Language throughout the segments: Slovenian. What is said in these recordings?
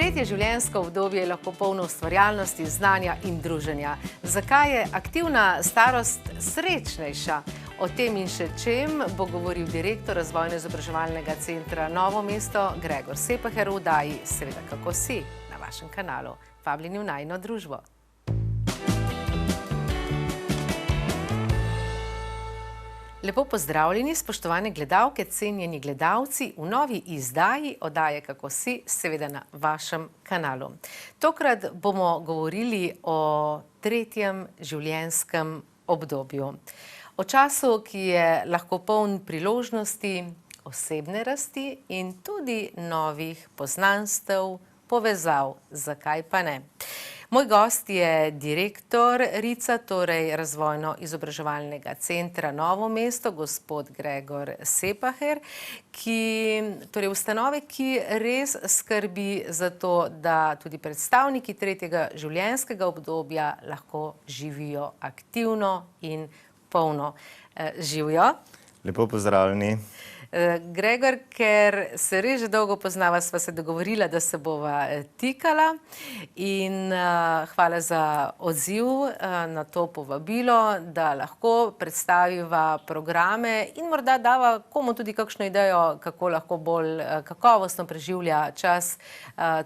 Tretje življenjsko obdobje je lahko polno ustvarjalnosti, znanja in druženja. Zakaj je aktivna starost srečnejša? O tem in še čem bo govoril direktor Razvojno-izobraževalnega centra Novo mesto Gregor Sepaher v oddaji Seveda kako si na vašem kanalu. Vabljeni v najino družbo. Lepo pozdravljeni, spoštovane gledalke, cenjeni gledalci v novi izdaji oddaje Kako si, seveda na vašem kanalu. Tokrat bomo govorili o tretjem življenjskem obdobju. O času, ki je lahko poln priložnosti, osebne rasti in tudi novih poznanstev, povezav, zakaj pa ne. Moj gost je direktor RIC-a, torej Razvojno-izobraževalnega centra Novo mesto, gospod Gregor Sepaher, torej ustanove, ki res skrbi za to, da tudi predstavniki tretjega življenjskega obdobja lahko živijo aktivno in polno. Živjo. Lepo pozdravljeni. Gregor, ker se res že dolgo poznava, sva se dogovorila, da se bova tikala in hvala za odziv na to povabilo, da lahko predstaviva programe in morda dava komu tudi kakšno idejo, kako lahko bolj kakovostno preživlja čas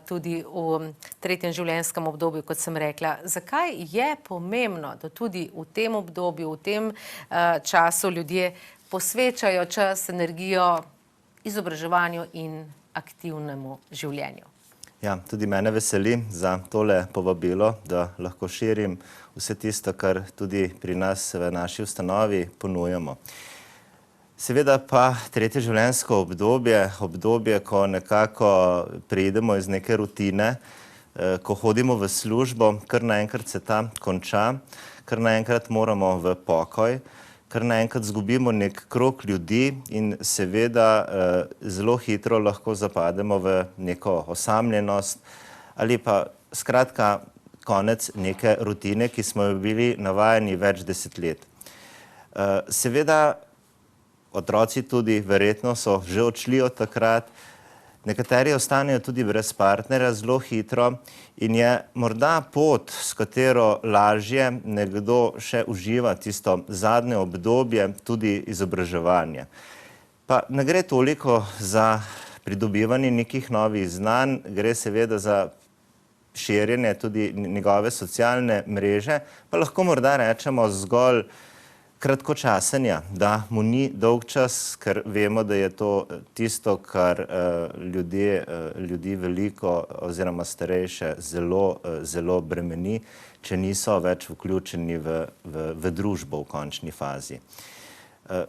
tudi v tretjem življenjskem obdobju, kot sem rekla. Zakaj je pomembno, da tudi v tem obdobju, v tem času ljudje posvečajo čas, energijo izobraževanju in aktivnemu življenju? Ja, tudi mene veseli za tole povabilo, da lahko širim vse tisto, kar tudi pri nas v naši ustanovi ponujamo. Seveda pa tretje življenjsko obdobje, ko nekako preidemo iz neke rutine, ko hodimo v službo, kar naenkrat se ta konča, kar naenkrat moramo v pokoj, kar naenkrat zgubimo nek krog ljudi in seveda zelo hitro lahko zapademo v neko osamljenost ali pa skratka konec neke rutine, ki smo jo bili navajeni več desetletij. Seveda otroci tudi verjetno so že odšli od takrat, nekateri ostanejo tudi brez partnerja zelo hitro in je morda pot, s katero lažje nekdo še uživa tisto zadnje obdobje, tudi izobraževanje. Pa ne gre toliko za pridobivanje nekih novih znanj, gre seveda za širjenje tudi njegove socialne mreže, pa lahko morda rečemo zgolj kratkočasenja, da mu ni dolg čas, ker vemo, da je to tisto, kar ljudi veliko oziroma starejše zelo bremeni, če niso več vključeni v družbo v končni fazi.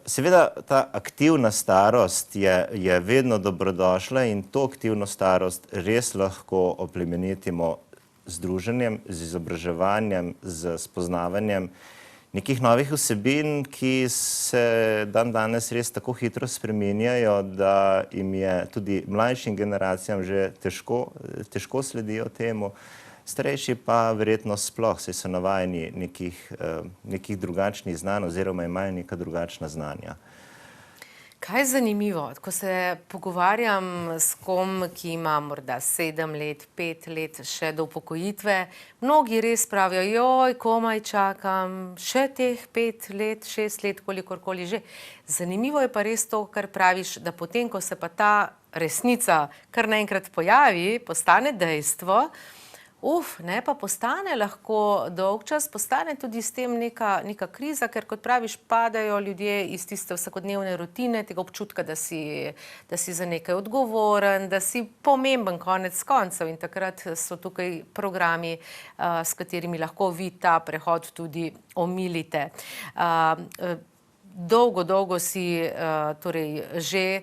Seveda ta aktivna starost je vedno dobrodošla in to aktivno starost res lahko oplemenitimo z druženjem, z izobraževanjem, z spoznavanjem nekih novih vsebin, ki se danes res tako hitro spreminjajo, da jim je tudi mlajšim generacijam že težko sledijo temu, starejši pa verjetno sploh, saj so navajeni nekih drugačnih znanj oziroma imajo neka drugačna znanja. Kaj je zanimivo, ko se pogovarjam s kom, ki ima morda 7 let, 5 let še do upokojitve, mnogi res pravijo, joj, komaj čakam, še teh 5 let, 6 let, kolikorkoli že. Zanimivo je pa res to, kar praviš, da potem, ko se pa ta resnica kar naenkrat pojavi, postane dejstvo, ne, pa postane lahko dolg čas, postane tudi s tem neka kriza, ker kot praviš, padajo ljudje iz tiste vsakodnevne rutine, tega občutka, da si za nekaj odgovoren, da si pomemben konec koncev in takrat so tukaj programi, s katerimi lahko vi ta prehod tudi omilite. Dolgo si torej že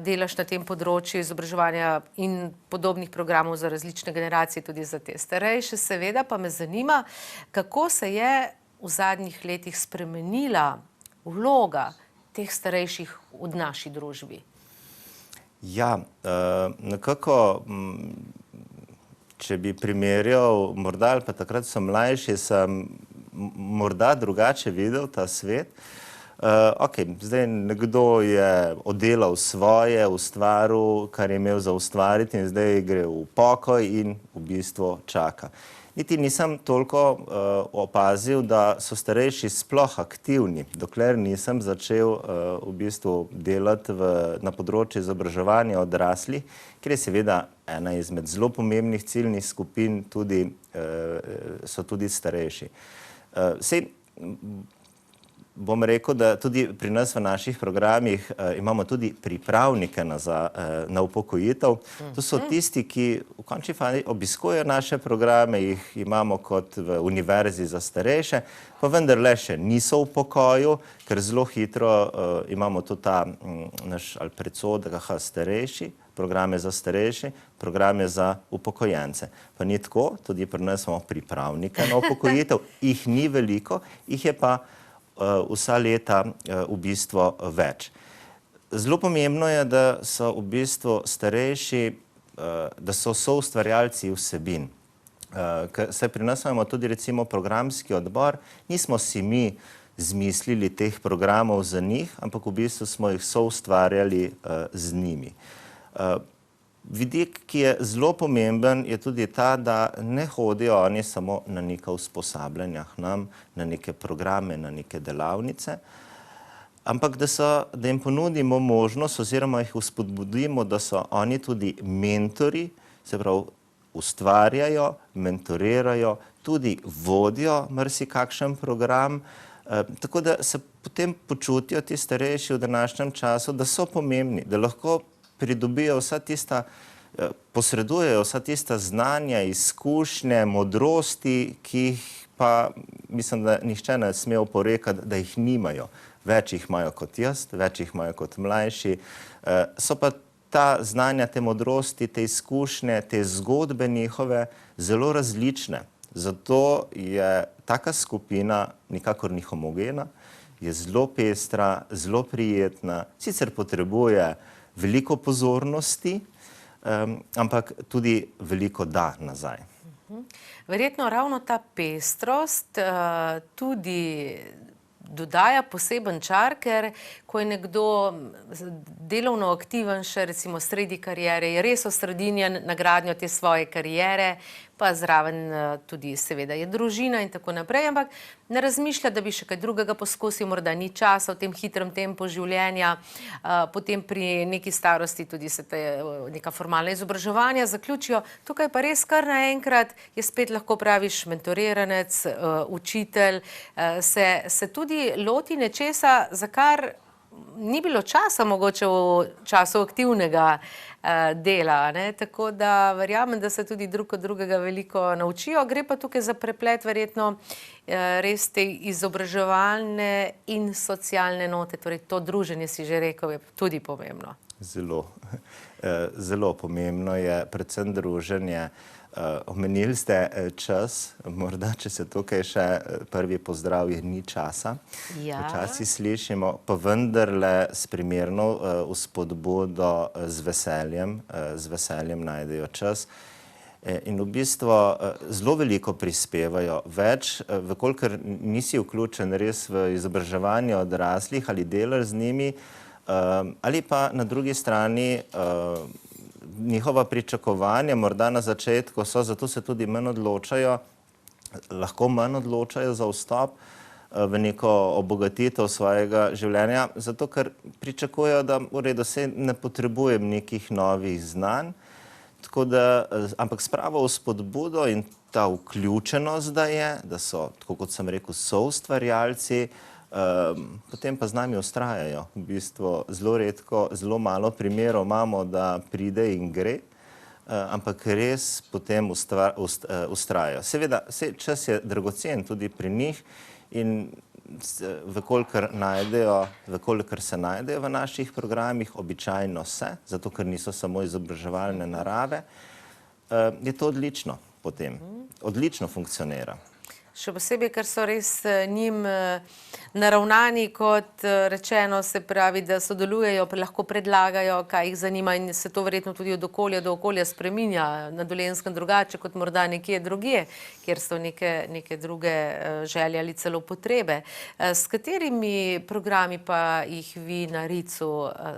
delaš na tem področju izobraževanja in podobnih programov za različne generacije, tudi za te starejše. Seveda pa me zanima, kako se je v zadnjih letih spremenila vloga teh starejših v naši družbi. Ja, nekako, če bi primerjal, morda ali pa takrat so mlajši, sem morda drugače videl ta svet. Zdaj nekdo je oddelal svoje, ustvaril, kar je imel za ustvariti in zdaj gre v pokoj in v bistvu čaka. Niti nisem toliko opazil, da so starejši sploh aktivni, dokler nisem začel v bistvu delati na področju izobraževanja odraslih, ker je seveda ena izmed zelo pomembnih ciljnih skupin so tudi starejši. Bom rekel, da tudi pri nas v naših programih imamo tudi pripravnike na upokojitev. To so tisti, ki v končni fazi obiskujejo naše programe, jih imamo kot v univerzi za starejše, pa vendarle še niso v pokoju, ker zelo hitro imamo tudi ta naš predsodek, starejši, programe za starejše, programe za upokojence. Pa ni tako, tudi pri nas imamo pripravnike na upokojitev, jih ni veliko, jih je pa vsa leta v bistvu več. Zelo pomembno je, da so v bistvu starejši, da so soustvarjalci vsebin. Saj pri nas imamo tudi recimo programski odbor, nismo si mi zmislili teh programov za njih, ampak v bistvu smo jih soustvarjali z njimi. Vidik, ki je zelo pomemben, je tudi ta, da ne hodijo oni samo na neka usposabljanja k nam, na neke programe, na neke delavnice, ampak da jim ponudimo možnost oziroma jih vzpodbudimo, da so oni tudi mentori, se pravi, ustvarjajo, mentorirajo, tudi vodijo marsikakšen program, tako da se potem počutijo ti starejši v današnjem času, da so pomembni, da lahko pridobijo posredujejo vsa tista znanja, izkušnje, modrosti, ki jih pa, mislim, da nihče ne sme oporekati, da jih nimajo. Več jih imajo kot jaz, več jih imajo kot mlajši. So pa ta znanja, te modrosti, te izkušnje, te zgodbe njihove zelo različne. Zato je taka skupina nikakor ni homogena, je zelo pestra, zelo prijetna, sicer potrebuje veliko pozornosti, ampak tudi veliko da nazaj. Verjetno ravno ta pestrost tudi dodaja poseben čar, ker ko je nekdo delovno aktiven še recimo sredi kariere, je res osredinjen na gradnjo te svoje kariere, pa zraven tudi seveda je družina in tako naprej, ampak ne razmišlja, da bi še kaj drugega poskusil, morda ni časa v tem hitrem tempu življenja, potem pri neki starosti tudi se neka formalna izobraževanja zaključijo, tukaj pa res kar naenkrat je spet lahko praviš mentoriranec, učitelj, se tudi loti nečesa, za kar ni bilo časa mogoče v času aktivnega dela, tako da verjamem, da se tudi drug od drugega veliko naučijo. Gre pa tukaj za preplet verjetno res te izobraževalne in socialne note, torej to druženje, si že rekel, je tudi pomembno. Zelo pomembno je predvsem druženje. Omenili ste čas, morda, če se tukaj še prvi pozdrav, je ni časa. Včasih slišimo, pa vendarle s primerno vzpodbudo z veseljem najdejo čas. In v bistvu zelo veliko prispevajo. Več, vkolikor nisi vključen res v izobraževanje odraslih ali delaš z njimi, ali pa na drugi strani njihova pričakovanja morda na začetku so, zato se tudi lahko manj odločajo za vstop v neko obogatitev svojega življenja, zato ker pričakujejo, da v redu se ne potrebujem nekih novih znanj, ampak s pravo vzpodbudo in ta vključenost, da so, tako kot sem rekel, soustvarjalci, potem pa z nami vztrajajo. V bistvu zelo redko, zelo malo primerov imamo, da pride in gre, ampak res potem vztrajajo. Seveda, čas je dragocen tudi pri njih in vkolikor se najdejo v naših programih, običajno se, zato ker niso samo izobraževalne narave, je to odlično potem. Odlično funkcionira. še posebej, ker so res njim naravnani, kot rečeno, se pravi, da sodelujejo, lahko predlagajo, kaj jih zanima in se to verjetno tudi od okolja do okolja spreminja na Dolenjskem drugače, kot morda nekje drugje, kjer so neke druge želje ali celo potrebe. S katerimi programi pa jih vi na RIC-u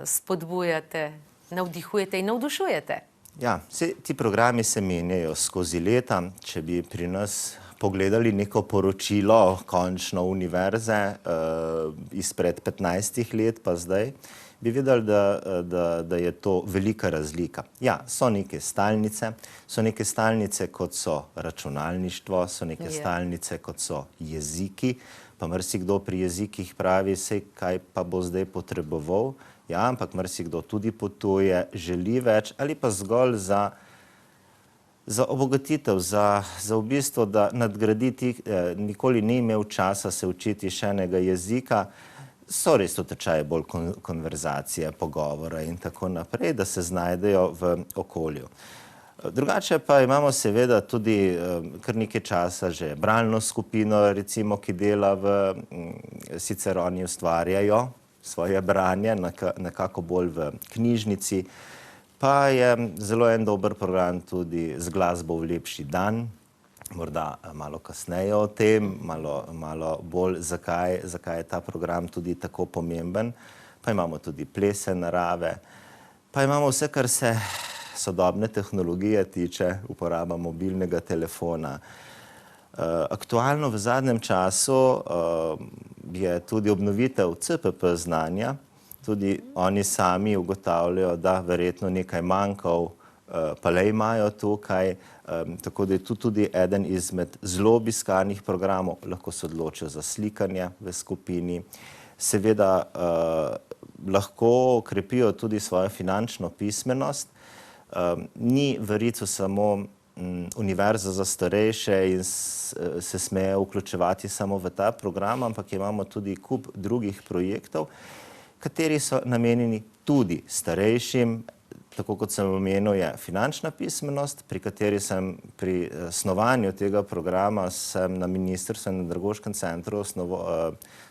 spodbujate, navdihujete in navdušujete? Ja, ti programi se menjajo skozi leta. Če bi pri nas pogledali neko poročilo končno univerze izpred 15 let pa zdaj, bi videli, da je to velika razlika. Ja, so neke stalnice, kot so računalništvo, so neke stalnice, kot so jeziki, pa marsikdo pri jezikih pravi, sej kaj pa bo zdaj potreboval. Ja, ampak marsikdo tudi potuje, želi več ali pa zgolj za obogatitev, za v bistvu, da nadgraditi, nikoli ni imel časa se učiti še enega jezika, so res to tečaje bolj konverzacije, pogovora in tako naprej, da se znajdejo v okolju. Drugače pa imamo seveda tudi kar nekaj časa že bralno skupino, recimo, ki dela sicer oni ustvarjajo svoje branje, nekako bolj v knjižnici, pa je zelo en dober program tudi z glasbo v lepši dan, morda malo kasneje o tem, malo bolj, zakaj je ta program tudi tako pomemben, pa imamo tudi plese narave, pa imamo vse, kar se sodobne tehnologije tiče, uporaba mobilnega telefona. Aktualno v zadnjem času je tudi obnovitev CPP znanja, tudi oni sami ugotavljajo, da verjetno nekaj manjkov pa le imajo tukaj, tako da je tudi eden izmed zelo obiskanih programov, lahko se odločijo za slikanje v skupini. Seveda lahko krepijo tudi svojo finančno pismenost. Ni v RIC-u samo univerza za starejše in se smejo vključevati samo v ta program, ampak imamo tudi kup drugih projektov, kateri so namenjeni tudi starejšim. Tako kot sem omenil, je finančna pismenost, pri kateri sem pri snovanju tega programa sem na ministrstvu in na Pedagoškem centru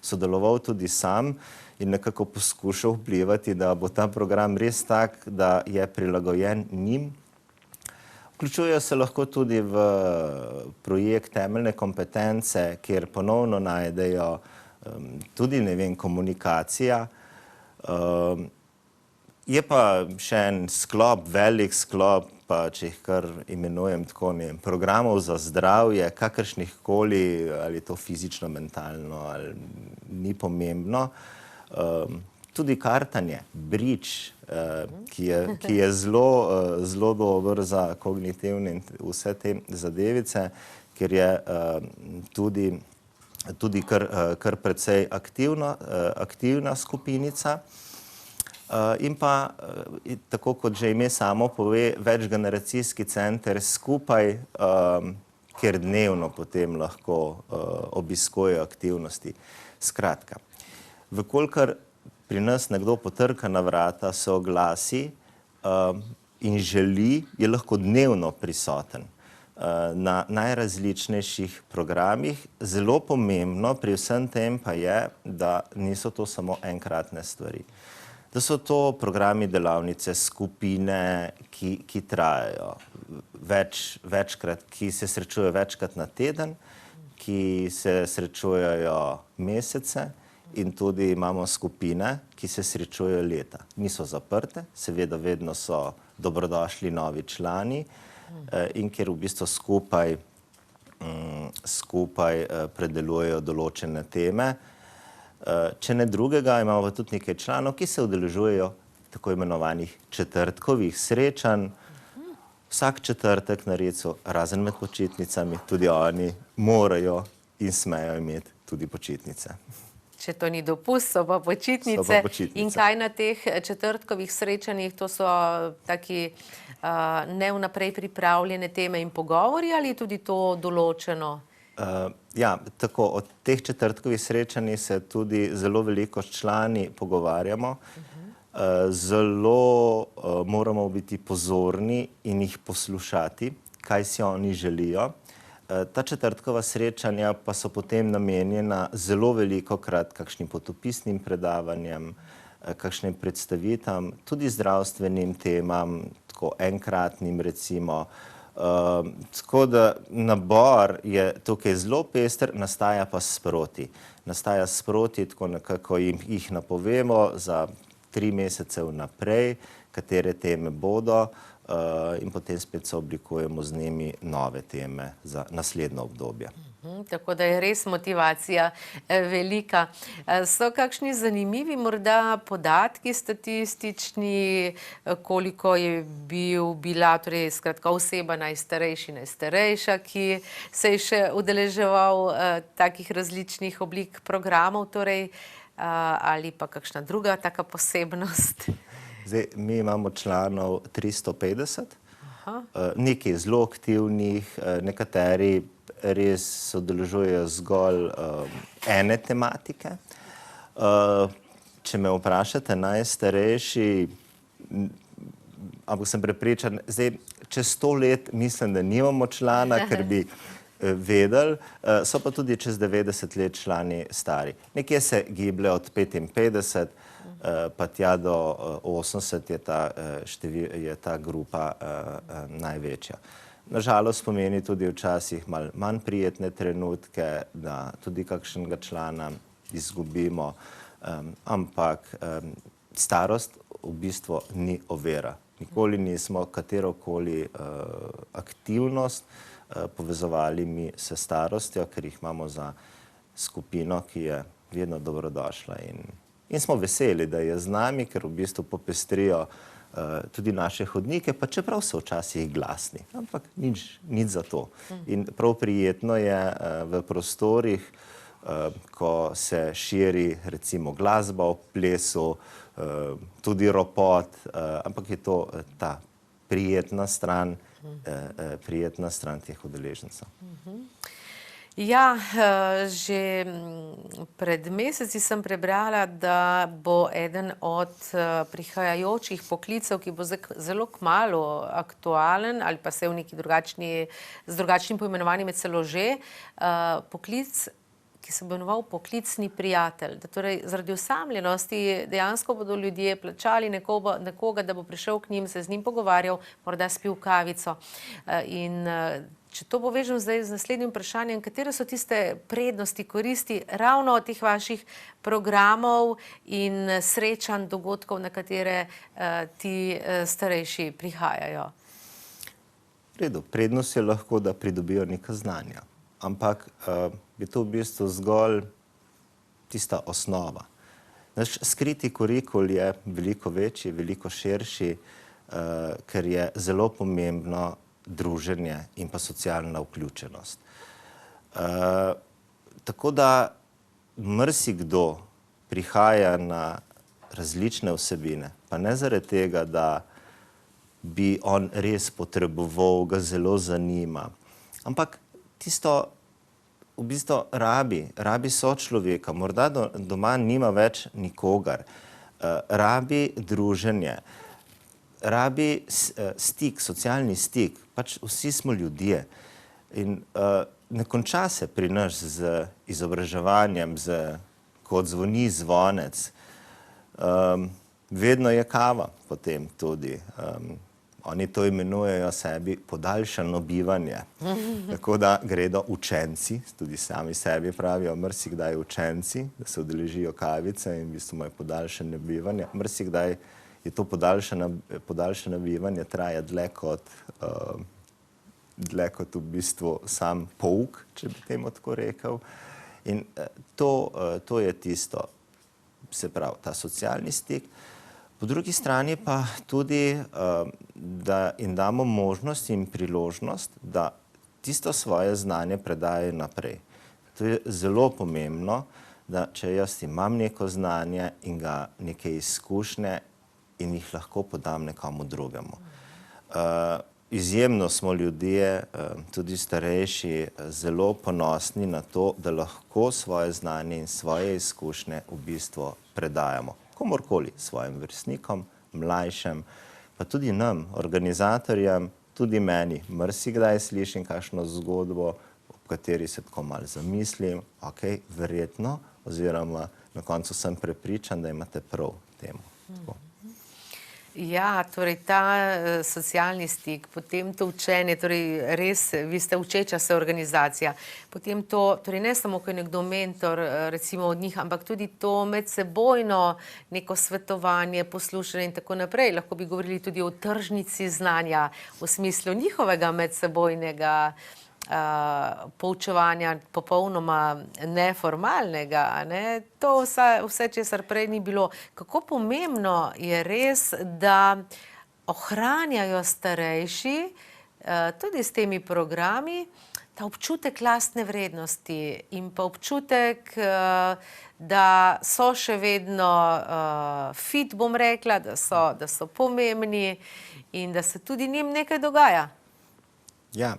sodeloval tudi sam in nekako poskušal vplivati, da bo ta program res tak, da je prilagojen njim. Vključujejo se lahko tudi v projekt temeljne kompetence, kjer ponovno najdejo tudi, ne vem, komunikacija. Je pa še en sklop, velik sklop, pa če jih kar imenujem tako, ne vem, programov za zdravje, kakršnih koli, ali to fizično, mentalno, ali ni pomembno. Tudi kartanje, bridge, ki je zelo dober za kognitivne in vse te zadevice, ker je tudi kar precej aktivna skupinica. In pa, tako kot že ime samo pove, večgeneracijski center skupaj, kjer dnevno potem lahko obiskujejo aktivnosti. Skratka, vkolikor pri nas nekdo potrka na vrata, se oglasi in želi, je lahko dnevno prisoten na najrazličnejših programih. Zelo pomembno pri vsem tem pa je, da niso to samo enkratne stvari. Da so to programi, delavnice, skupine, ki trajajo večkrat, ki se srečujejo večkrat na teden, ki se srečujejo mesece in tudi imamo skupine, ki se srečujejo leta. Niso zaprte, seveda vedno so dobrodošli novi člani in kjer v bistvu skupaj predelujejo določene teme. Če ne drugega, imamo tudi nekaj članov, ki se udeležujejo tako imenovanih četrtkovih srečanj. Vsak četrtek na RIC-u, razen med počitnicami, tudi oni morajo in smejo imeti tudi počitnice. Če to ni dopust, so pa počitnice. In kaj na teh četrtkovih srečanjih, to so taki ne vnaprej pripravljene teme in pogovori ali je tudi to določeno? Ja, tako, od teh četrtkovih srečanj se tudi zelo veliko s člani pogovarjamo. Zelo moramo biti pozorni in jih poslušati, kaj si oni želijo. Ta četrtkova srečanja pa so potem namenjena zelo velikokrat kakšnim potopisnim predavanjem, kakšnim predstavitvam, tudi zdravstvenim temam, tako enkratnim recimo. Tako da nabor je tukaj zelo pester, nastaja pa sproti. Nastaja sproti, tako nekako jih napovemo za 3 mesece vnaprej, katere teme bodo, in potem spet se oblikujemo z njimi nove teme za naslednjo obdobje. Tako da je res motivacija velika. So kakšni zanimivi morda podatki statistični, koliko je bila, torej skratka oseba najstarejša, ki se je še udeleževal takih različnih oblik programov, torej, ali pa kakšna druga taka posebnost? Zdaj, mi imamo članov 350, nekaj zelo aktivnih, nekateri res se udeležujejo zgolj ene tematike. Če me vprašate, najstarejši, ampak sem prepričan, zdaj, čez 100 let mislim, da nimamo člana, ker bi vedeli, so pa tudi čez 90 let člani stari. Nekje se giblje od 55, pa tja do 80 je ta grupa največja. Nažalost pomeni tudi včasih malo manj prijetne trenutke, da tudi kakšnega člana izgubimo, ampak starost v bistvu ni ovira. Nikoli nismo katerokoli aktivnost povezovali mi s starostjo, ker jih imamo za skupino, ki je vedno dobrodošla in smo veseli, da je z nami, ker v bistvu popestrijo tudi naše hodnike, pa čeprav so včasih glasni, ampak nič za to. In prav prijetno je v prostorih, ko se širi recimo glasba ob plesu, tudi ropot, ampak je to ta prijetna stran teh udeležencev. Ja, že pred meseci sem prebrala, da bo eden od prihajajočih poklicev, ki bo zelo kmalu aktualen ali pa se v neki z drugačnim poimenovanjem je celo že, poklic, ki se bo imenoval poklicni prijatelj. Da torej zaradi osamljenosti dejansko bodo ljudje plačali nekoga, da bo prišel k njim, se z njim pogovarjal, morda spil kavico. In če to povežem zdaj z naslednjim vprašanjem, katere so tiste prednosti, koristi ravno od teh vaših programov in srečanj, dogodkov, na katere ti starejši prihajajo? V redu, prednost je lahko, da pridobijo neka znanja, ampak je to v bistvu zgolj tista osnova. Naš skriti kurikul je veliko večji, veliko širši, ker je zelo pomembno druženje in pa socialna vključenost. Tako da marsikdo prihaja na različne vsebine, pa ne zaradi tega, da bi on res potreboval, ga zelo zanima, ampak tisto v bistvu rabi sočloveka, morda doma nima več nikogar, rabi druženje, rabi stik, socialni stik, pač vsi smo ljudje in ne konča se pri nas z izobraževanjem, ko odzvoni zvonec. Vedno je kava potem tudi. Oni to imenujejo sebi podaljšano bivanje. Tako da gredo učenci, tudi sami sebi pravijo, marsikdaj učenci, da se udeležijo kavice in v bistvu imajo podaljšano bivanje. Marsikdaj je to podaljšano bivanje traja dlje kot v bistvu sam pouk, če bi temu tako rekel. In to je tisto, se pravi, ta socialni stik. Po drugi strani pa tudi, da jim damo možnost in priložnost, da tisto svoje znanje predajo naprej. To je zelo pomembno, da če jaz imam neko znanje in ga neke izkušnje in jih lahko podam nekomu drugemu. Izjemno smo ljudje, tudi starejši, zelo ponosni na to, da lahko svoje znanje in svoje izkušnje v bistvu predajamo komorkoli, svojim vrstnikom, mlajšem, pa tudi nam, organizatorjem, tudi meni. Marsikdaj slišim kakšno zgodbo, v kateri se tako malo zamislim, ok, verjetno, oziroma na koncu sem prepričan, da imate prav temu. Tako. Ja, torej ta socialni stik, potem to učenje, torej res, vi ste učeča se organizacija, potem to, torej ne samo, ko je nekdo mentor, recimo od njih, ampak tudi to medsebojno neko svetovanje, poslušanje in tako naprej. Lahko bi govorili tudi o tržnici znanja v smislu njihovega medsebojnega poučevanja, popolnoma neformalnega, ne? To vse, česar prej ni bilo. Kako pomembno je res, da ohranjajo starejši, tudi s temi programi, ta občutek lastne vrednosti in pa občutek, da so še vedno fit, bom rekla, da so pomembni in da se tudi njim nekaj dogaja. Ja.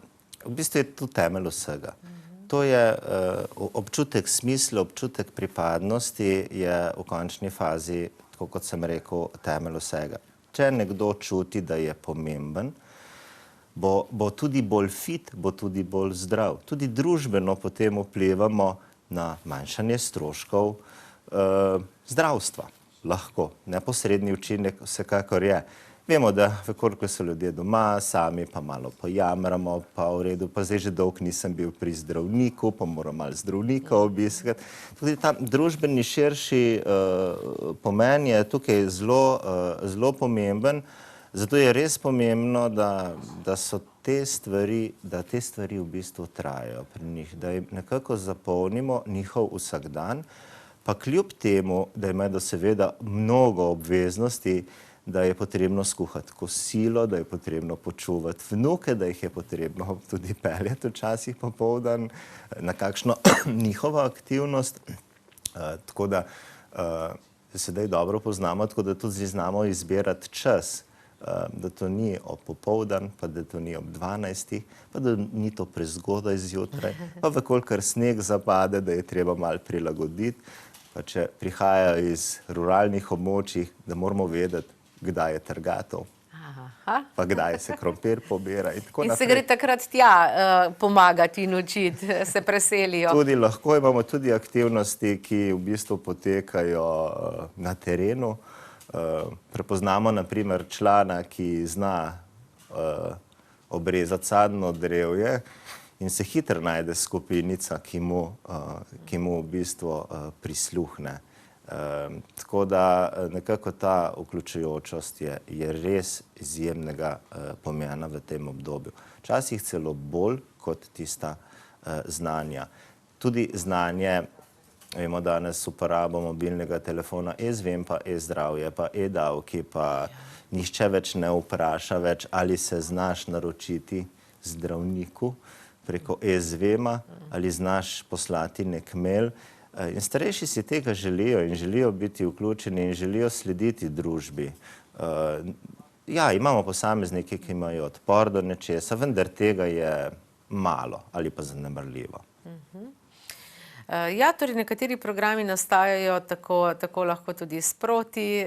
V bistvu je to temelj vsega. To je občutek smisla, občutek pripadnosti je v končni fazi, tako kot sem rekel, temelj vsega. Če nekdo čuti, da je pomemben, bo tudi bolj fit, bo tudi bolj zdrav. Tudi družbeno potem vplivamo na manjšanje stroškov zdravstva. Lahko. Neposredni učinek vsekakor je. Vemo, da ko so ljudje doma, sami pa malo pojamramo, pa v redu, pa zdaj že dolgo nisem bil pri zdravniku, pa moram malo zdravnika obiskati. Tudi ta družbeni širši pomen je tukaj zelo pomemben, zato je res pomembno, da te stvari v bistvu trajajo pri njih, da jim nekako zapolnimo njihov vsakdan, pa kljub temu, da imajo seveda mnogo obveznosti, da je potrebno skuhati kosilo, da je potrebno počuvati vnuke, da jih je potrebno tudi peljati včasih popoldan na kakšno njihovo aktivnost. Tako da sedaj dobro poznamo, tako da tudi znamo izbirati čas, da to ni ob popoldan, pa da to ni ob 12, pa da ni to prezgodaj zjutraj, pa vekolikor sneg zapade, da je treba malo prilagoditi, pa če prihajajo iz ruralnih območij, da moramo vedeti, kdaj je trgatev, pa kdaj se krompir pobira in tako naprej. In se gre takrat tja pomagati in učiti, se preselijo. Tudi lahko imamo tudi aktivnosti, ki v bistvu potekajo na terenu. Prepoznamo na primer člana, ki zna obrezati sadno drevje in se hitro najde skupinica, ki mu v bistvu prisluhne. Tako da nekako ta vključujočost je res izjemnega pomena v tem obdobju. Včasih celo bolj kot tista znanja. Tudi znanje, vemo danes uporabo mobilnega telefona, e-zvem pa e-zdravje, pa e-davki, pa nihče več ne vpraša več, ali se znaš naročiti zdravniku preko e-zvema, ali znaš poslati nek mail. In starejši si tega želijo in želijo biti vključeni in želijo slediti družbi. Ja, imamo posameznike, ki imajo odpor do nečesa, vendar tega je malo ali pa zanemarljivo. Ja, torej nekateri programi nastajajo tako lahko tudi sproti,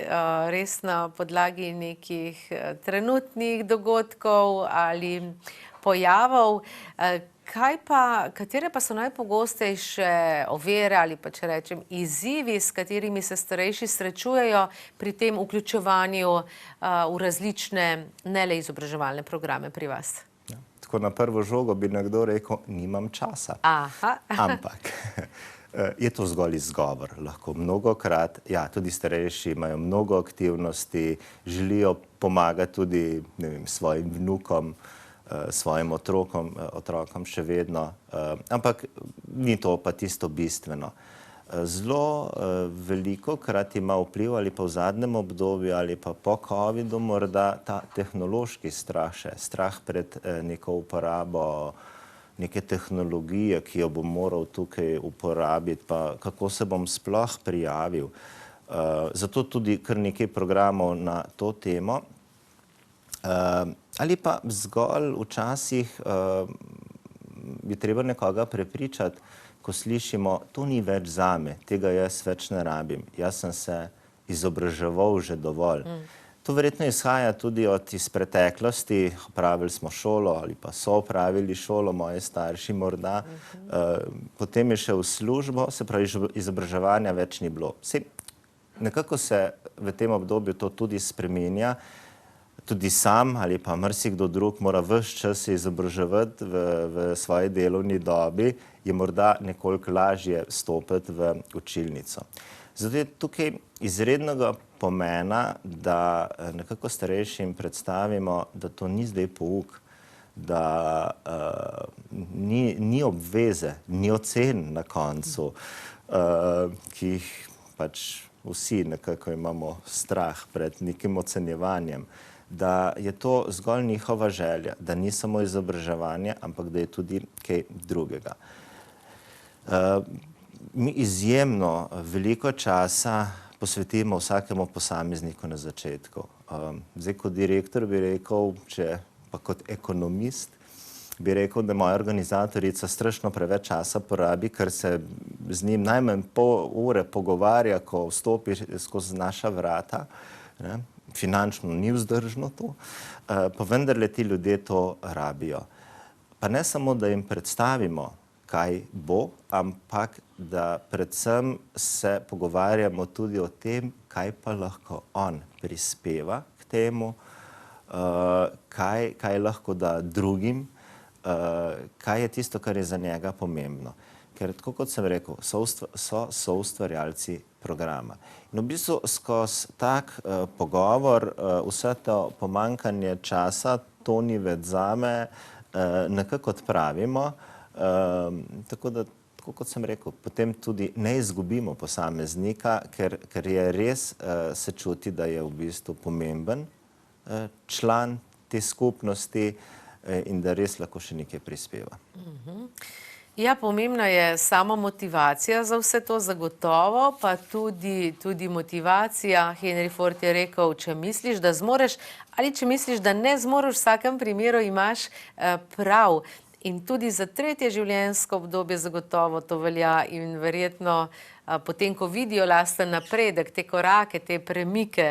res na podlagi nekih trenutnih dogodkov ali pojavov. Katere pa so najpogostejše ovire ali pa, če rečem, izzivi, s katerimi se starejši srečujejo pri tem vključevanju v različne, ne le izobraževalne programe pri vas? Tako na prvo žogo bi nekdo rekel, nimam časa. Ampak je to zgolj izgovor. Lahko mnogokrat, ja, tudi starejši imajo mnogo aktivnosti, želijo pomagati tudi, ne vem, svojim vnukom, svojim otrokom še vedno, ampak ni to pa tisto bistveno. Zelo veliko krat ima vpliv ali pa v zadnjem obdobju ali pa po covidu morda ta tehnološki strah še, strah pred neko uporabo neke tehnologije, ki jo bom moral tukaj uporabiti, pa kako se bom sploh prijavil. Zato tudi kar nekaj programov na to temo. Ali pa zgolj včasih je treba nekoga prepričati, ko slišimo, to ni več zame, tega jaz več ne rabim, jaz sem se izobraževal že dovolj. To verjetno izhaja tudi iz preteklosti. Opravili smo šolo ali pa so opravili šolo, moji starši morda. Potem je šel v službo, se pravi, izobraževanja več ni bilo. Nekako se v tem obdobju to tudi spreminja. Tudi sam ali pa marsikdo drug mora ves čas se izobraževati v svoji delovni dobi, je morda nekoliko lažje stopiti v učilnico. Zato je tukaj izrednega pomena, da nekako starejšim predstavimo, da to ni zdaj pouk, da ni obveze, ni ocen na koncu, ki jih pač vsi nekako imamo strah pred nekim ocenjevanjem, da je to zgolj njihova želja, da ni samo izobraževanje, ampak da je tudi kaj drugega. Mi izjemno veliko časa posvetimo vsakemu posamezniku na začetku. Zdaj, kot direktor bi rekel, pa kot ekonomist, bi rekel, da moja organizatorica strašno preveč časa porabi, ker se z njim najmanj pol ure pogovarja, ko vstopi skozi naša vrata. Finančno ni vzdržno to, pa vendarle ti ljudje to rabijo. Pa ne samo, da jim predstavimo, kaj bo, ampak da predvsem se pogovarjamo tudi o tem, kaj pa lahko on prispeva k temu, kaj lahko da drugim, kaj je tisto, kar je za njega pomembno. Ker, tako kot sem rekel, so soustvarjalci programa. In v bistvu skozi tak pogovor vse to pomanjkanje časa, to ni več zame, nekako odpravimo. Tako da, tako kot sem rekel, potem tudi ne izgubimo posameznika, ker je res se čuti, da je v bistvu pomemben član te skupnosti in da res lahko še nekaj prispeva. Ja, pomembna je sama motivacija za vse to zagotovo, pa tudi motivacija. Henry Ford je rekel, če misliš, da zmoreš, ali če misliš, da ne zmoreš, v vsakem primeru imaš prav. In tudi za tretje življenjsko obdobje zagotovo to velja in verjetno potem, ko vidijo lasten napredek, te korake, te premike,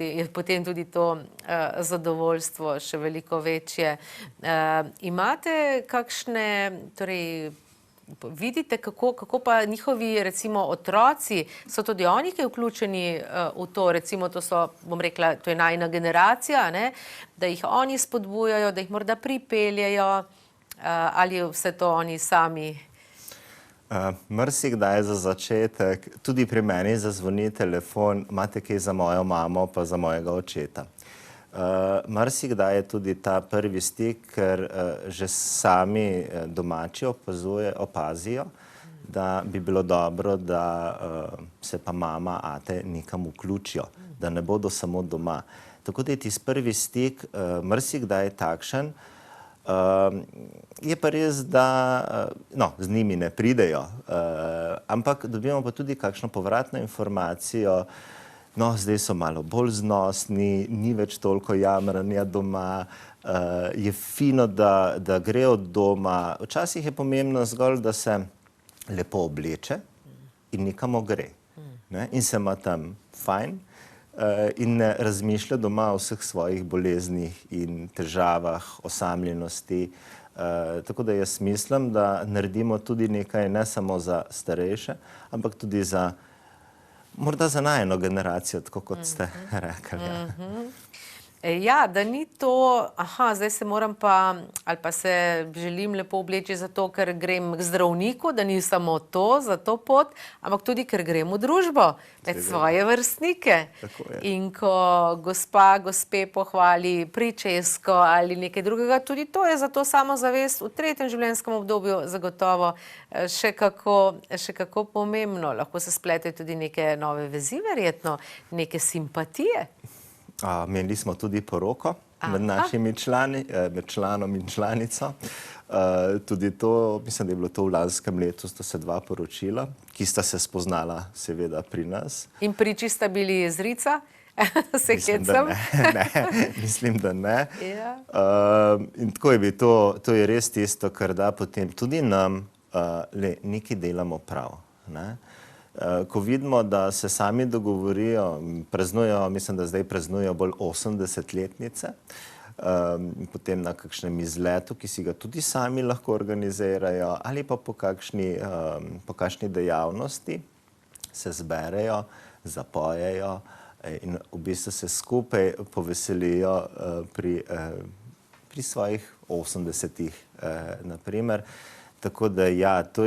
je potem tudi to zadovoljstvo še veliko večje. Imate kakšne, torej, vidite, kako pa njihovi, recimo, otroci, so tudi oni kaj vključeni v to, recimo, to so, bom rekla, to je najina generacija, ne, da jih oni spodbujajo, da jih morda pripeljejo, ali vse to oni sami? Marsikdaj za začetek, tudi pri meni zazvoni telefon, imate kaj za mojo mamo pa za mojega očeta. Marsikdaj je tudi ta prvi stik, ker že sami domači opazijo, da bi bilo dobro, da se pa mama, ate nekam vključijo, da ne bodo samo doma. Tako da je tisti prvi stik marsikdaj takšen, je pa res, da z njimi ne pridejo, ampak dobimo pa tudi kakšno povratno informacijo, zdaj so malo bolj znosni, ni več toliko jamranja doma, je fino, da gre od doma. Včasih je pomembno zgolj, da se lepo obleče in nekamo gre. In se ima tam fajn in ne razmišlja doma o vseh svojih boleznih in težavah, osamljenosti. Tako da jaz mislim, da naredimo tudi nekaj ne samo za starejše, ampak tudi morda za najino generacijo, tako kot ste rekli. Ja, da ni to, zdaj se moram pa, ali pa se želim lepo obleči zato, ker grem k zdravniku, da ni samo to, za to pot, ampak tudi, ker grem v družbo, med svoje vrstnike. In ko gospe pohvali pričesko ali nekaj drugega, tudi to je za to samozavest v tretjem življenjskem obdobju zagotovo še kako pomembno. Lahko se spletejo tudi neke nove vezi, verjetno, neke simpatije. Imeli smo tudi poroko med našimi člani, med članom in članico. Tudi to, mislim, da je bilo to v lanskem letu, sta se dva poročila, ki sta se spoznala seveda pri nas. In priči sta bili iz Rica? Se hecam? Mislim, da ne. In tako je bilo, to je res tisto, kar da potem tudi nam nekaj delamo prav. Ko vidimo, da se sami dogovorijo, praznujejo, mislim, da zdaj praznujejo bolj 80-letnice, potem na kakšnem izletu, ki si ga tudi sami lahko organizirajo, ali pa po kakšni dejavnosti se zberejo, zapojejo in v bistvu se skupaj poveselijo pri svojih 80-ih, naprimer. Tako da ja, to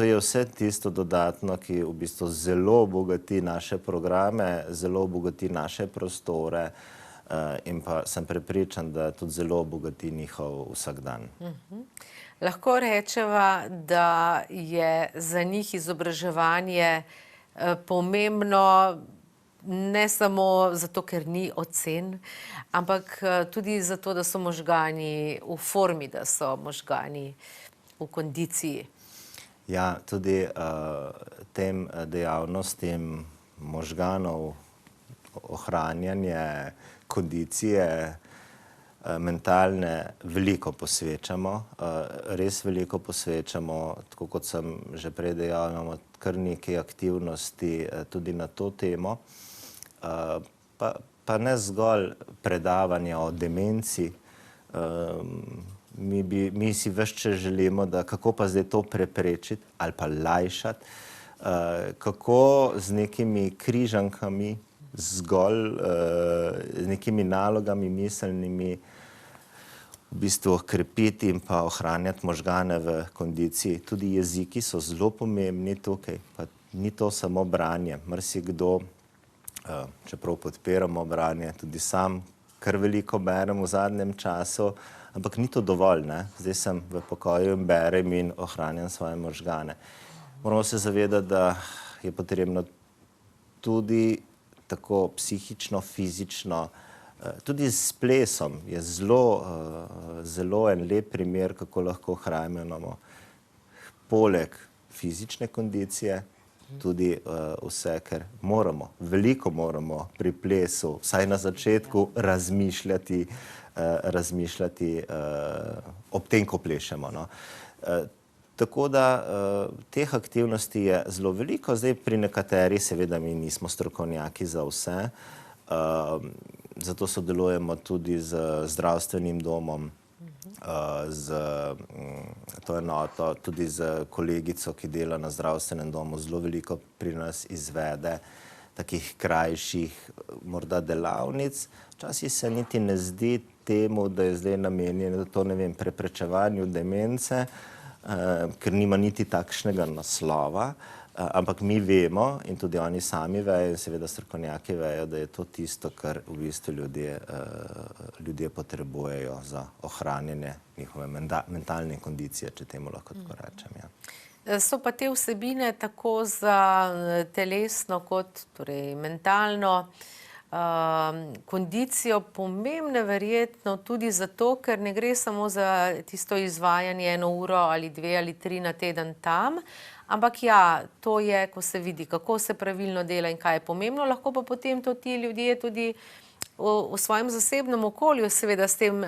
je vse tisto dodatno, ki v bistvu zelo obogati naše programe, zelo obogati naše prostore in pa sem prepričan, da tudi zelo obogati njihov vsakdan. Lahko rečeva, da je za njih izobraževanje pomembno ne samo zato, ker ni ocen, ampak tudi zato, da so možgani v formi, da so možgani v kondiciji. Ja, tudi tem dejavnostim možganov, ohranjanje kondicije mentalne veliko posvečamo, res veliko posvečamo, tako kot sem že prej dejal, imamo kar nekaj aktivnosti tudi na to temo, pa ne zgolj predavanja o demenci. Mi si ves čas želimo, da kako pa zdaj to preprečiti ali pa lajšati, kako z nekimi križankami, zgolj z nekimi nalogami miselnimi v bistvu krepiti in pa ohranjati možgane v kondiciji. Tudi jeziki so zelo pomembni tukaj, pa ni to samo branje. Marsikdo, čeprav podpiramo branje, tudi sam kar veliko berem v zadnjem času, ampak ni to dovolj, ne? Zdaj sem v pokoju in berem in ohranjam svoje možgane. Moramo se zavedati, da je potrebno tudi tako psihično, fizično, tudi s plesom je zelo en lep primer, kako lahko ohranjamo poleg fizične kondicije tudi vse, ker veliko moramo pri plesu, vsaj na začetku, razmišljati ob tem, ko plešemo, no. Tako da teh aktivnosti je zelo veliko, zdaj pri nekaterih seveda mi nismo strokovnjaki za vse, zato sodelujemo tudi z zdravstvenim domom, to enoto, tudi z kolegico, ki dela na zdravstvenem domu, zelo veliko pri nas izvede takih krajših morda delavnic. Včasih se niti ne zdi temu, da je zdaj namenjeno to, ne vem, preprečevanju demence, ker nima niti takšnega naslova, ampak mi vemo in tudi oni sami vejo in seveda strokovnjaki vejo, da je to tisto, kar v bistvu ljudje potrebujejo za ohranjanje njihove mentalne kondicije, če temu lahko tako rečem, ja. So pa te vsebine tako za telesno kot torej mentalno kondicijo pomembne verjetno tudi zato, ker ne gre samo za tisto izvajanje 1 uro ali 2 ali 3 na teden tam, ampak ja, to je, ko se vidi, kako se pravilno dela in kaj je pomembno, lahko pa potem to ti ljudje tudi v svojem zasebnem okolju seveda s tem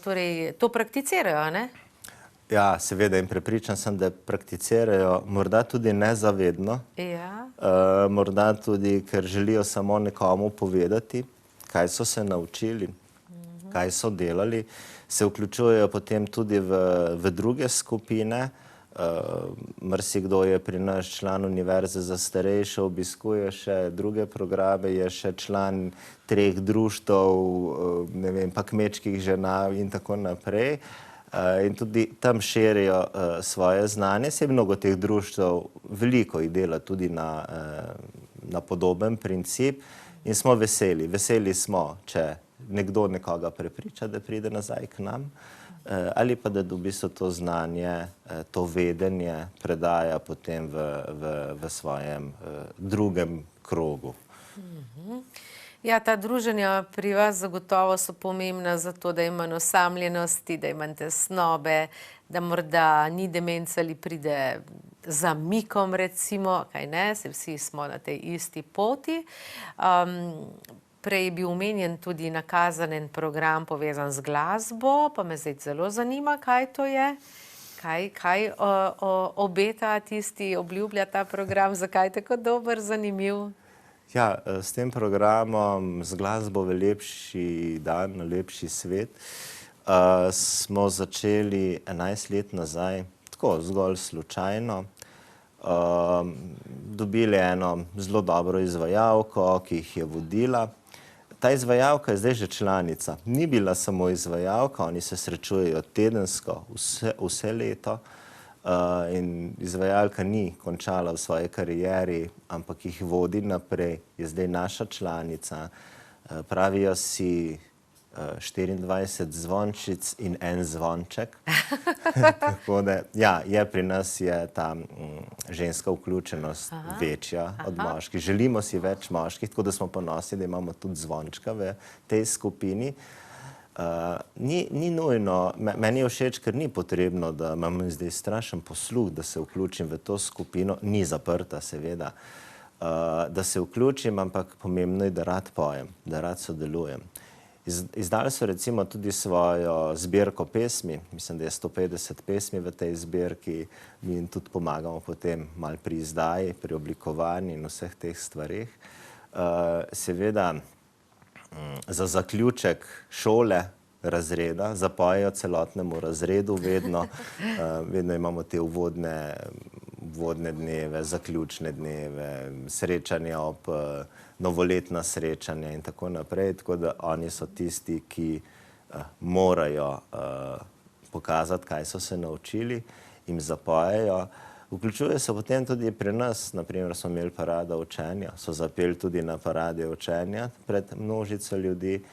torej to prakticirajo, ne? Ja, seveda in prepričan sem, da prakticirajo, morda tudi nezavedno, morda tudi, ker želijo samo nekomu povedati, kaj so se naučili, kaj so delali, se vključujejo potem tudi v druge skupine. Marsikdo je pri nas član Univerze za starejše, obiskuje še druge programe, je še član 3 društev, ne vem, pa kmečkih žena in tako naprej. In tudi tam širijo svoje znanje. Saj mnogo teh društev, veliko jih dela tudi na podoben princip in smo veseli. Veseli smo, če nekdo nekoga prepriča, da pride nazaj k nam, ali pa da v bistvu to znanje, to vedenje predaja potem v svojem drugem krogu. Ja, ta druženja pri vas zagotovo so pomembna zato, da je manj osamljenosti, da je manj tesnobe, da morda ni demence ali pride zamikom recimo, kaj ne, saj vsi smo na tej isti poti. Prej je bil omenjen tudi nakazan en program povezan z glasbo, pa me zdaj zelo zanima, kaj to je, Kaj obeta tisti, obljublja ta program, zakaj je tako dober, zanimiv? Ja, s tem programom Z glasbo v lepši dan, lepši svet smo začeli 11 let nazaj, tako zgolj slučajno. Dobili eno zelo dobro izvajalko, ki jih je vodila. Ta izvajalka je zdaj že članica. Ni bila samo izvajalka, oni se srečujejo tedensko, vse leto. In izvajalka ni končala v svoji karieri, ampak jih vodi naprej, je zdaj naša članica. Pravijo si 24 zvončic in en zvonček. Tako da, ja, pri nas je ta ženska vključenost večja od moških. Želimo si več moških, tako da smo ponosni, da imamo tudi zvončka v tej skupini. Ni nujno, meni je všeč, ker ni potrebno, da imam zdaj strašen posluh, da se vključim v to skupino, ni zaprta seveda, da se vključim, ampak pomembno je, da rad pojem, da rad sodelujem. Izdali so recimo tudi svojo zbirko pesmi, mislim, da je 150 pesmi v tej zbirki, mi jim tudi pomagamo potem malo pri izdaji, pri oblikovanju in vseh teh stvareh. Seveda, za zaključek šole, razreda, zapojejo celotnemu razredu vedno. Vedno imamo te uvodne dneve, zaključne dneve, srečanja ob novoletna srečanja in tako naprej. Tako da oni so tisti, ki morajo pokazati, kaj so se naučili, jim zapojejo. Vključuje se potem tudi pri nas, naprimer smo imeli parado učenja, so zapeli tudi na parade učenja pred množico ljudi.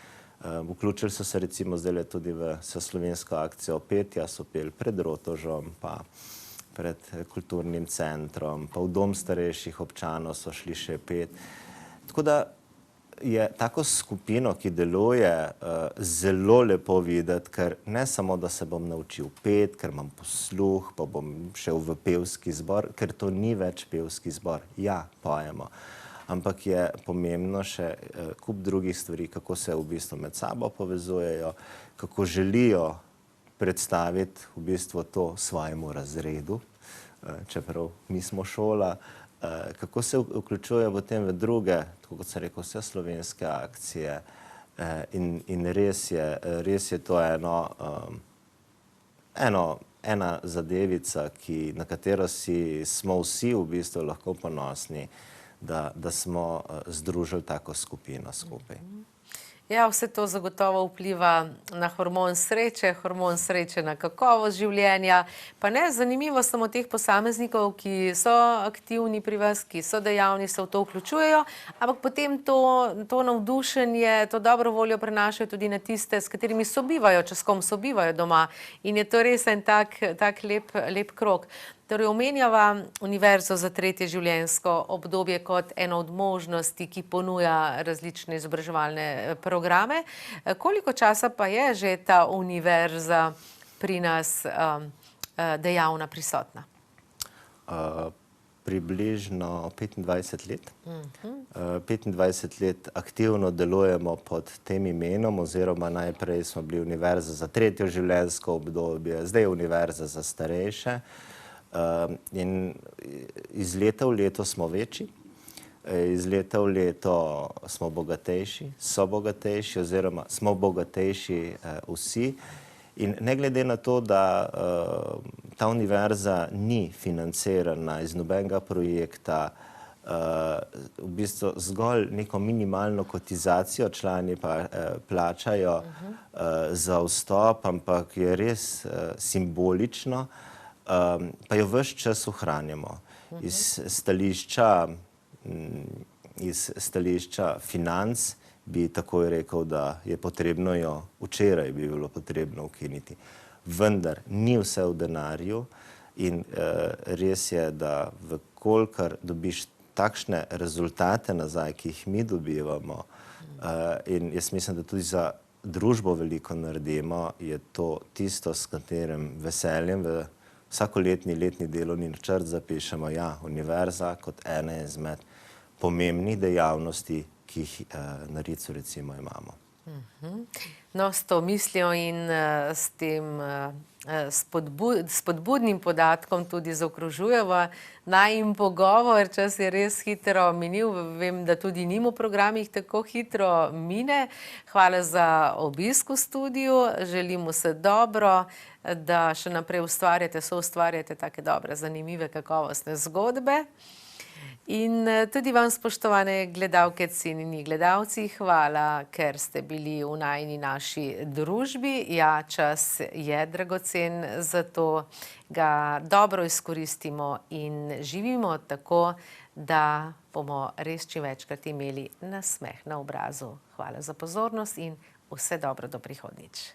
Vključili so se recimo zdaj tudi v vseslovensko akcijo petja, so peli pred Rotovžem, pa pred kulturnim centrom, pa v dom starejših občanov so šli še pet. Tako da je tako skupino, ki deluje, zelo lepo videti, ker ne samo, da se bom naučil peti, ker imam posluh, pa bom šel v pevski zbor, ker to ni več pevski zbor. Ja, pojemo. Ampak je pomembno še kup drugih stvari, kako se v bistvu med sabo povezujejo, kako želijo predstaviti v bistvu to svojemu razredu, čeprav mi smo šola, kako se vključujejo potem v druge, tako kot sem rekel, vse slovenske akcije. In res je to ena zadevica, na katero smo vsi v bistvu lahko ponosni, da smo združili tako skupino skupaj. Ja, vse to zagotovo vpliva na hormon sreče na kakovost življenja. Pa ne, zanimivo samo teh posameznikov, ki so aktivni pri vas, ki so dejavni, se v to vključujejo, ampak potem to navdušenje, to dobro voljo prenašajo tudi na tiste, s katerimi sobivajo, če s kom sobivajo doma. In je to res en tak lep krog. Torej, omenjava Univerzo za tretje življenjsko obdobje kot eno od možnosti, ki ponuja različne izobraževalne programe. Koliko časa pa je že ta univerza pri nas dejavna, prisotna? Približno 25 let. 25 let aktivno delujemo pod tem imenom, oziroma najprej smo bili Univerza za tretje življenjsko obdobje, zdaj Univerza za starejše. In iz leta v leto smo večji, iz leta v leto smo bogatejši, so bogatejši oziroma smo bogatejši vsi. In ne glede na to, da ta univerza ni financirana iz nobenega projekta, v bistvu zgolj neko minimalno kotizacijo člani pa plačajo za vstop, ampak je res simbolično, pa jo ves čas ohranjamo. Iz stališča financ bi takoj rekel, da je potrebno jo, včeraj bi bilo potrebno ukiniti. Vendar ni vse v denarju in res je, da vkolikor dobiš takšne rezultate nazaj, ki jih mi dobivamo, in jaz mislim, da tudi za družbo veliko naredimo, je to tisto, s katerim veseljem v vsakoletni letni delovni načrt zapišemo, ja, univerza kot ena izmed pomembnih dejavnosti, ki jih na Ricu recimo imamo. No, s to mislijo in s tem spodbudnim podatkom tudi zaokrožujeva najin pogovor. Čas je res hitro minil. Vem, da tudi njim v programih tako hitro mine. Hvala za obisk v studiu. Želim vse dobro, da še naprej ustvarjate, soustvarjate take dobre, zanimive, kakovostne zgodbe. In tudi vam, spoštovane gledalke, cenjeni gledalci, hvala, ker ste bili v najini naši družbi. Ja, čas je dragocen, zato ga dobro izkoristimo in živimo tako, da bomo res čim večkrat imeli nasmeh na obrazu. Hvala za pozornost in vse dobro do prihodnjič.